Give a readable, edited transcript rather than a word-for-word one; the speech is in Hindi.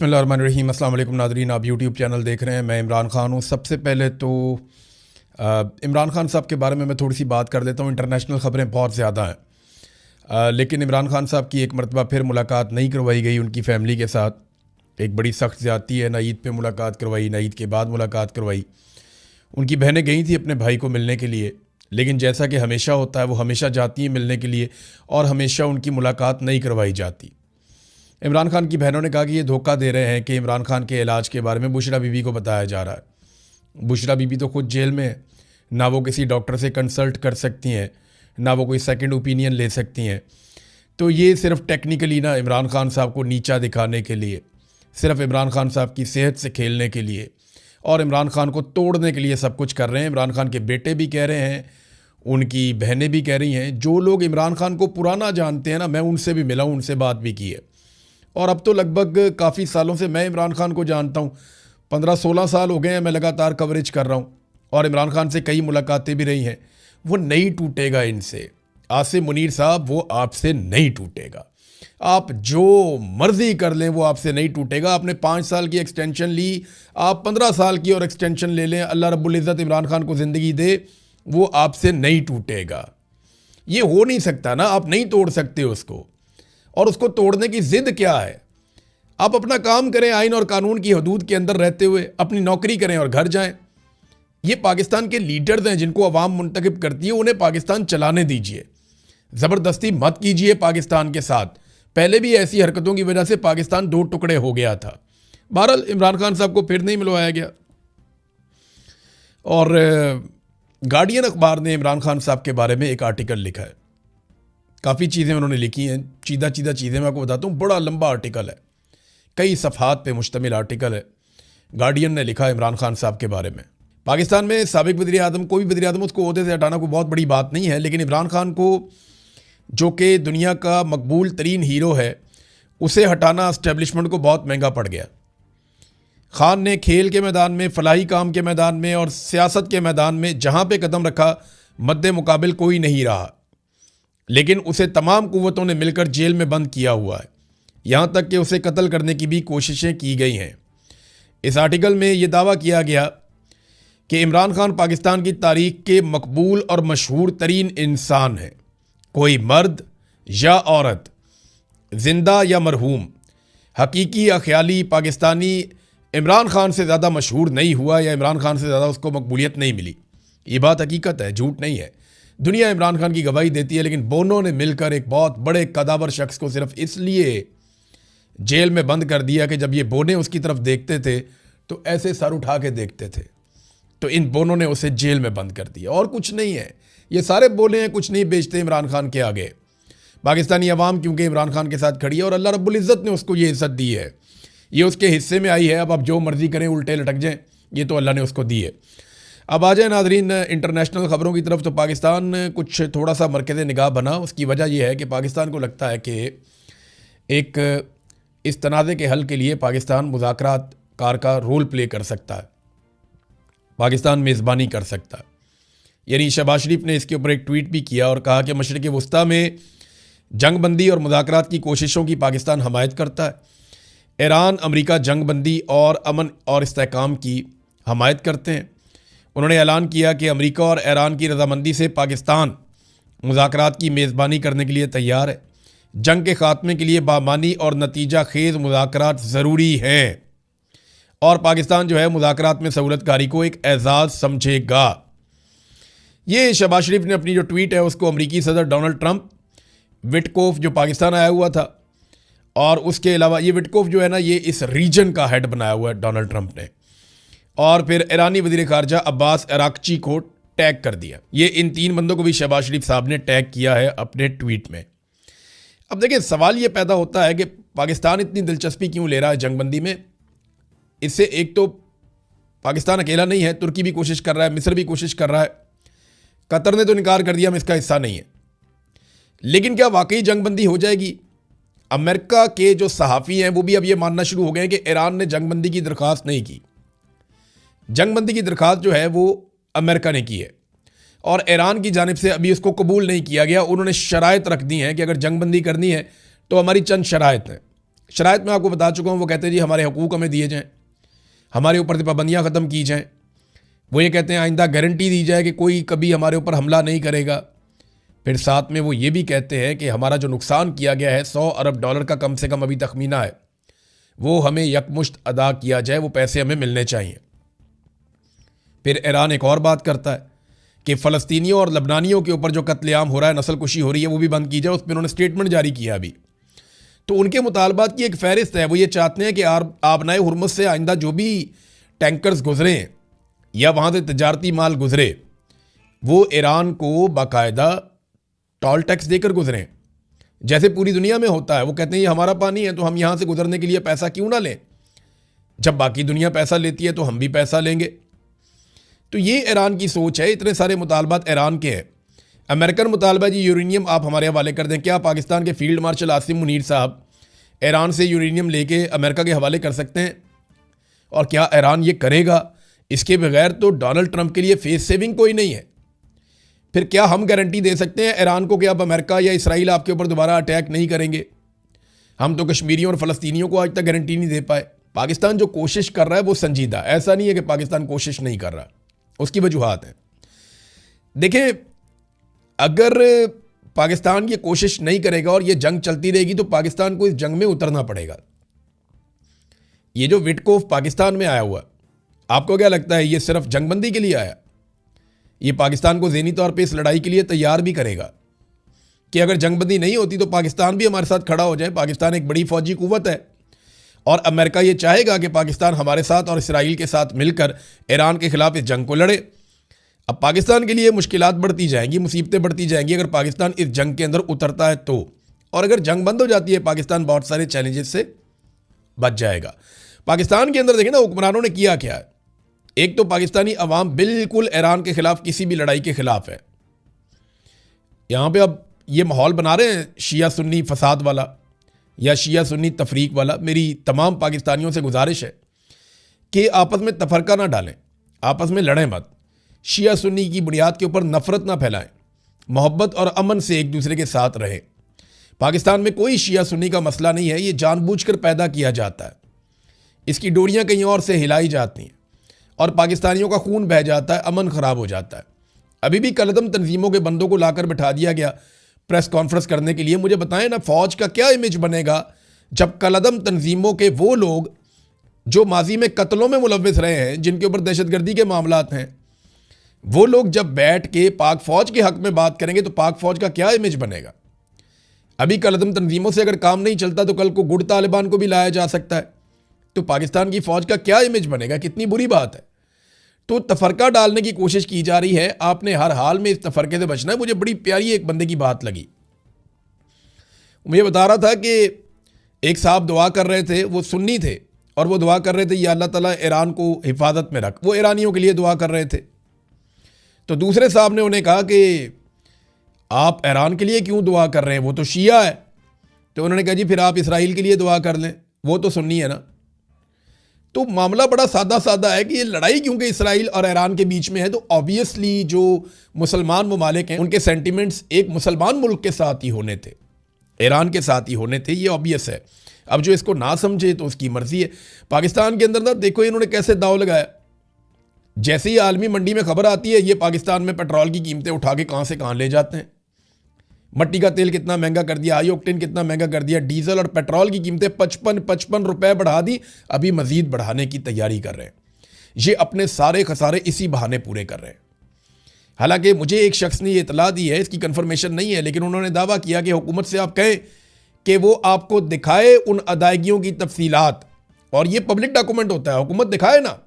बिस्मिल्लाहिर्रहमानिर्रहीम। अस्सलाम वालेकुम नाज़रीन, आप यूट्यूब चैनल देख रहे हैं। मैं इमरान ख़ान हूँ। सबसे पहले तो इमरान ख़ान साहब के बारे में मैं थोड़ी सी बात कर देता हूँ। इंटरनेशनल ख़बरें बहुत ज़्यादा हैं, लेकिन इमरान ख़ान साहब की एक मरतबा फिर मुलाकात नहीं करवाई गई उनकी फ़ैमिली के साथ। एक बड़ी सख्त ज़्यादती है। ना ईद पे मुलाकात करवाई, ना ईद के बाद मुलाकात करवाई। उनकी बहनें गई थी अपने भाई को मिलने के लिए, लेकिन जैसा कि हमेशा होता है, वो हमेशा जाती हैं मिलने के लिए और हमेशा उनकी मुलाकात नहीं करवाई जाती। इमरान खान की बहनों ने कहा कि ये धोखा दे रहे हैं कि इमरान खान के इलाज के बारे में बुशरा बीबी को बताया जा रहा है। बुशरा बीबी तो खुद जेल में है, ना वो किसी डॉक्टर से कंसल्ट कर सकती हैं, ना वो कोई सेकंड ओपिनियन ले सकती हैं। तो ये सिर्फ टेक्निकली ना इमरान खान साहब को नीचा दिखाने के लिए, सिर्फ इमरान खान साहब की सेहत से खेलने के लिए और इमरान खान को तोड़ने के लिए सब कुछ कर रहे हैं। इमरान खान के बेटे भी कह रहे हैं, उनकी बहनें भी कह रही हैं। जो लोग इमरान खान को पुराना जानते हैं ना, मैं उनसे भी मिला हूँ, उनसे बात भी की है। और अब तो लगभग काफ़ी सालों से मैं इमरान खान को जानता हूँ। 15-16 साल हो गए हैं मैं लगातार कवरेज कर रहा हूँ और इमरान खान से कई मुलाकातें भी रही हैं। वो नहीं टूटेगा इनसे। आसिम मुनीर साहब, वो आपसे नहीं टूटेगा। आप जो मर्ज़ी कर लें वो आपसे नहीं टूटेगा। आपने 5 साल की एक्सटेंशन ली, आप 15 साल की और एक्सटेंशन ले लें। अल्लाह रब्बुल इज़्ज़त इमरान खान को ज़िंदगी दे, वो आपसे नहीं टूटेगा। ये हो नहीं सकता ना, आप नहीं तोड़ सकते उसको। और उसको तोड़ने की जिद क्या है? आप अपना काम करें, आइन और कानून की हदूद के अंदर रहते हुए अपनी नौकरी करें और घर जाएं। ये पाकिस्तान के लीडर्स हैं जिनको अवाम मुंतखब करती है, उन्हें पाकिस्तान चलाने दीजिए। ज़बरदस्ती मत कीजिए पाकिस्तान के साथ। पहले भी ऐसी हरकतों की वजह से पाकिस्तान 2 टुकड़े हो गया था। बहरहाल इमरान खान साहब को फिर नहीं मिलवाया गया। और गार्डियन अखबार ने इमरान खान साहब के बारे में एक आर्टिकल लिखा है। काफ़ी चीज़ें उन्होंने लिखी हैं, चीदा चीज़ें मैं आपको बताता हूँ। बड़ा लंबा आर्टिकल है, कई सफ़हात पे मुश्तमिल आर्टिकल है। गार्डियन ने लिखा इमरान खान साहब के बारे में। पाकिस्तान में साबिक वज़ीर-ए-आज़म, कोई भी वज़ीर-ए-आज़म, उसको ओहदे से हटाना कोई बहुत बड़ी बात नहीं है, लेकिन इमरान खान को, जो कि दुनिया का मकबूल तरीन हीरो है, उसे हटाना इस्टेब्लिशमेंट को बहुत महंगा पड़ गया। खान ने खेल के मैदान में, फलाही काम के मैदान में और सियासत के मैदान में जहाँ पे कदम रखा, मद्दे मुकाबिल कोई नहीं रहा। लेकिन उसे तमाम कुव्वतों ने मिलकर जेल में बंद किया हुआ है। यहाँ तक कि उसे कत्ल करने की भी कोशिशें की गई हैं। इस आर्टिकल में ये दावा किया गया कि इमरान खान पाकिस्तान की तारीख के मकबूल और मशहूर तरीन इंसान हैं। कोई मर्द या औरत, जिंदा या मरहूम, हकीकी या ख्याली पाकिस्तानी इमरान खान से ज़्यादा मशहूर नहीं हुआ या इमरान खान से ज़्यादा उसको मकबूलियत नहीं मिली। ये बात हकीकत है, झूठ नहीं है। दुनिया इमरान खान की गवाही देती है, लेकिन बोनों ने मिलकर एक बहुत बड़े कदावर शख्स को सिर्फ इसलिए जेल में बंद कर दिया कि जब ये बोने उसकी तरफ देखते थे तो ऐसे सर उठा के देखते थे। तो इन बोनों ने उसे जेल में बंद कर दिया, और कुछ नहीं है। ये सारे बोले हैं, कुछ नहीं बेचते इमरान खान के आगे। पाकिस्तानी अवाम क्योंकि इमरान खान के साथ खड़ी है और अल्लाह रब्बुल इज़्ज़त ने उसको ये इज़्ज़त दी है, ये उसके हिस्से में आई है। अब आप जो मर्ज़ी करें, उल्टे लटक जाएँ, ये तो अल्लाह ने उसको दी है। अब आ जाए नाज़रीन इंटरनेशनल ख़बरों की तरफ। तो पाकिस्तान कुछ थोड़ा सा मरकज़ निगाह बना। उसकी वजह यह है कि पाकिस्तान को लगता है कि एक इस तनाज़े के हल के लिए पाकिस्तान मुज़ाकरात कार का रोल प्ले कर सकता है, पाकिस्तान मेज़बानी कर सकता है। यानी शहबाज शरीफ ने इसके ऊपर एक ट्वीट भी किया और कहा कि मशरिक़ वस्ता में जंगबंदी और मुज़ाकरात की कोशिशों की पाकिस्तान हमायत करता है। ईरान, अमरीका जंगबंदी और अमन और इस्तेहकाम की हमायत करते हैं। उन्होंने ऐलान किया कि अमेरिका और ईरान की रजामंदी से पाकिस्तान मुज़ाकरात की मेज़बानी करने के लिए तैयार है। जंग के ख़ात्मे के लिए बामानी और नतीजा खेज़ मुज़ाकरात ज़रूरी हैं और पाकिस्तान जो है मुज़ाकरात में सहूलतकारी को एक एजाज़ समझेगा। ये शहबाज शरीफ ने अपनी जो ट्वीट है उसको अमरीकी सदर डोनाल्ड ट्रंप, विटकोफ जो पाकिस्तान आया हुआ था, और उसके अलावा ये विटकोफ जो है ना, ये इस रीजन का हेड बनाया हुआ है डोनाल्ड ट्रंप ने, और फिर ईरानी वज़ीर ख़ारजा अब्बास अराक्ची को टैग कर दिया। ये इन 3 बंदों को भी शहबाज शरीफ साहब ने टैग किया है अपने ट्वीट में। अब देखिए, सवाल ये पैदा होता है कि पाकिस्तान इतनी दिलचस्पी क्यों ले रहा है जंगबंदी में। इससे एक तो पाकिस्तान अकेला नहीं है, तुर्की भी कोशिश कर रहा है, मिस्र भी कोशिश कर रहा है, कतर ने तो इनकार कर दिया, हम इसका हिस्सा नहीं है। लेकिन क्या वाकई जंगबंदी हो जाएगी? अमेरिका के जो सहाफ़ी हैं वो भी अब ये मानना शुरू हो गए हैं कि ईरान ने जंगबंदी की दरख्वास्त नहीं की। जंगबंदी की दरख्वास्त जो है वो अमेरिका ने की है और ईरान की जानिब से अभी उसको कबूल नहीं किया गया। उन्होंने शराइत रख दी हैं कि अगर जंगबंदी करनी है तो हमारी चंद शराइत हैं। शराइत मैं आपको बता चुका हूँ। वो कहते हैं जी हमारे हकूक़ हमें दिए जाएँ, हमारे ऊपर से पाबंदियाँ ख़त्म की जाएँ। वो ये कहते हैं आइंदा गारंटी दी जाए कि कोई कभी हमारे ऊपर हमला नहीं करेगा। फिर साथ में वो ये भी कहते हैं कि हमारा जो नुकसान किया गया है $100 अरब का कम से कम अभी तखमीना है, वो हमें यकमुश्त अदा किया जाए, वो पैसे हमें मिलने चाहिए। फिर ईरान एक और बात करता है कि फ़लस्तीनियों और लबनानियों के ऊपर जो कत्लेआम हो रहा है, नस्ल कुशी हो रही है, वो भी बंद की जाए। उस पर उन्होंने स्टेटमेंट जारी किया अभी। तो उनके मुतालबात की एक फ़हरिस्त है। वो ये चाहते हैं कि आबनाए हुर्मुज़ से आइंदा जो भी टैंकर्स गुजरें या वहाँ से तजारती माल गुजरे, वो ईरान को बाकायदा टोल टैक्स देकर गुजरें, जैसे पूरी दुनिया में होता है। वो कहते हैं ये हमारा पानी है तो हम यहाँ से गुजरने के लिए पैसा क्यों ना लें। जब बाकी दुनिया पैसा लेती है तो हम भी पैसा लेंगे। तो ये ईरान की सोच है। इतने सारे मुतालबात ईरान के हैं। अमेरिकन मुतालबा जी यूरेनियम आप हमारे हवाले कर दें। क्या पाकिस्तान के फील्ड मार्शल आसिम मुनीर साहब ईरान से यूरेनियम लेके अमेरिका के हवाले कर सकते हैं? और क्या ईरान ये करेगा? इसके बगैर तो डोनाल्ड ट्रंप के लिए फेस सेविंग कोई नहीं है। फिर क्या हम गारंटी दे सकते हैं ईरान को कि अब अमेरिका या इसराइल आपके ऊपर दोबारा अटैक नहीं करेंगे? हम तो कश्मीरियों और फ़लस्तीनियों को आज तक गारंटी नहीं दे पाए। पाकिस्तान जो कोशिश कर रहा है वो संजीदा, ऐसा नहीं है कि पाकिस्तान कोशिश नहीं कर रहा, उसकी वजूहात हैं। देखें, अगर पाकिस्तान ये कोशिश नहीं करेगा और ये जंग चलती रहेगी तो पाकिस्तान को इस जंग में उतरना पड़ेगा। ये जो विटकोफ पाकिस्तान में आया हुआ, आपको क्या लगता है ये सिर्फ जंगबंदी के लिए आया? ये पाकिस्तान को ज़हनी तौर पे इस लड़ाई के लिए तैयार भी करेगा कि अगर जंगबंदी नहीं होती तो पाकिस्तान भी हमारे साथ खड़ा हो जाए। पाकिस्तान एक बड़ी फौजी कुव्वत है और अमेरिका ये चाहेगा कि पाकिस्तान हमारे साथ और इसराइल के साथ मिलकर ईरान के खिलाफ इस जंग को लड़े। अब पाकिस्तान के लिए मुश्किलात बढ़ती जाएंगी, मुसीबतें बढ़ती जाएंगी अगर पाकिस्तान इस जंग के अंदर उतरता है तो। और अगर जंग बंद हो जाती है, पाकिस्तान बहुत सारे चैलेंजेस से बच जाएगा। पाकिस्तान के अंदर देखें ना, हुक्मरानों ने किया क्या है। एक तो पाकिस्तानी अवाम बिल्कुल ईरान के खिलाफ किसी भी लड़ाई के खिलाफ है। यहाँ पे अब ये माहौल बना रहे हैं शिया सुन्नी फसाद वाला या शिया सुन्नी तफरीक वाला। मेरी तमाम पाकिस्तानियों से गुजारिश है कि आपस में तफरका ना डालें, आपस में लड़ें मत, शिया सुन्नी की बुनियाद के ऊपर नफरत ना फैलाएं, मोहब्बत और अमन से एक दूसरे के साथ रहें। पाकिस्तान में कोई शिया सुन्नी का मसला नहीं है, ये जानबूझकर पैदा किया जाता है। इसकी डोरियाँ कहीं और से हिलाई जाती हैं और पाकिस्तानियों का खून बह जाता है, अमन ख़राब हो जाता है। अभी भी कलदम तंजीमों के बंदों को लाकर बिठा दिया गया प्रेस कॉन्फ्रेंस करने के लिए। मुझे बताएं ना, फ़ौज का क्या इमेज बनेगा जब कलदम तंजीमों के वो लोग जो माजी में कत्लों में मुलव्विस रहे हैं, जिनके ऊपर दहशतगर्दी के मामलात हैं, वो लोग जब बैठ के पाक फ़ौज के हक़ में बात करेंगे तो पाक फ़ौज का क्या इमेज बनेगा। अभी कलदम तंजीमों से अगर काम नहीं चलता तो कल को गुड तालिबान को भी लाया जा सकता है। तो पाकिस्तान की फ़ौज का क्या इमेज बनेगा? कितनी बुरी बात है। तो तफरका डालने की कोशिश की जा रही है। आपने हर हाल में इस तफरके से बचना है। मुझे बड़ी प्यारी एक बंदे की बात लगी। मुझे बता रहा था कि एक साहब दुआ कर रहे थे, वो सुन्नी थे और वो दुआ कर रहे थे या अल्लाह ताला ईरान को हिफाजत में रख। वो ईरानियों के लिए दुआ कर रहे थे। तो दूसरे साहब ने उन्हें कहा कि आप ईरान के लिए क्यों दुआ कर रहे हैं, वो तो शिया है। तो उन्होंने कहा जी फिर आप इसराइल के लिए दुआ कर लें, वो तो सुन्नी है ना। तो मामला बड़ा सादा सादा है कि ये लड़ाई क्योंकि इसराइल और ईरान के बीच में है, तो ऑब्वियसली जो मुसलमान ममालिक हैं उनके सेंटिमेंट्स एक मुसलमान मुल्क के साथ ही होने थे, ईरान के साथ ही होने थे। ये ऑब्वियस है। अब जो इसको ना समझे तो उसकी मर्जी है। पाकिस्तान के अंदर ना देखो इन्होंने कैसे दाव लगाया। जैसे ही आलमी मंडी में खबर आती है, ये पाकिस्तान में पेट्रोल की कीमतें उठा के कहाँ से कहाँ ले जाते हैं। मट्टी का तेल कितना महंगा कर दिया, आयोक्टेन कितना महंगा कर दिया, डीजल और पेट्रोल की कीमतें 55 रुपए बढ़ा दी, अभी मजीद बढ़ाने की तैयारी कर रहे हैं। ये अपने सारे खसारे इसी बहाने पूरे कर रहे हैं। हालांकि मुझे एक शख्स ने ये इतला दी है, इसकी कंफर्मेशन नहीं है, लेकिन उन्होंने दावा किया कि हुकूमत से आप कहें कि वो आपको दिखाए उन अदायगियों की तफसीलात, और ये पब्लिक डॉक्यूमेंट होता है, हुकूमत दिखाए ना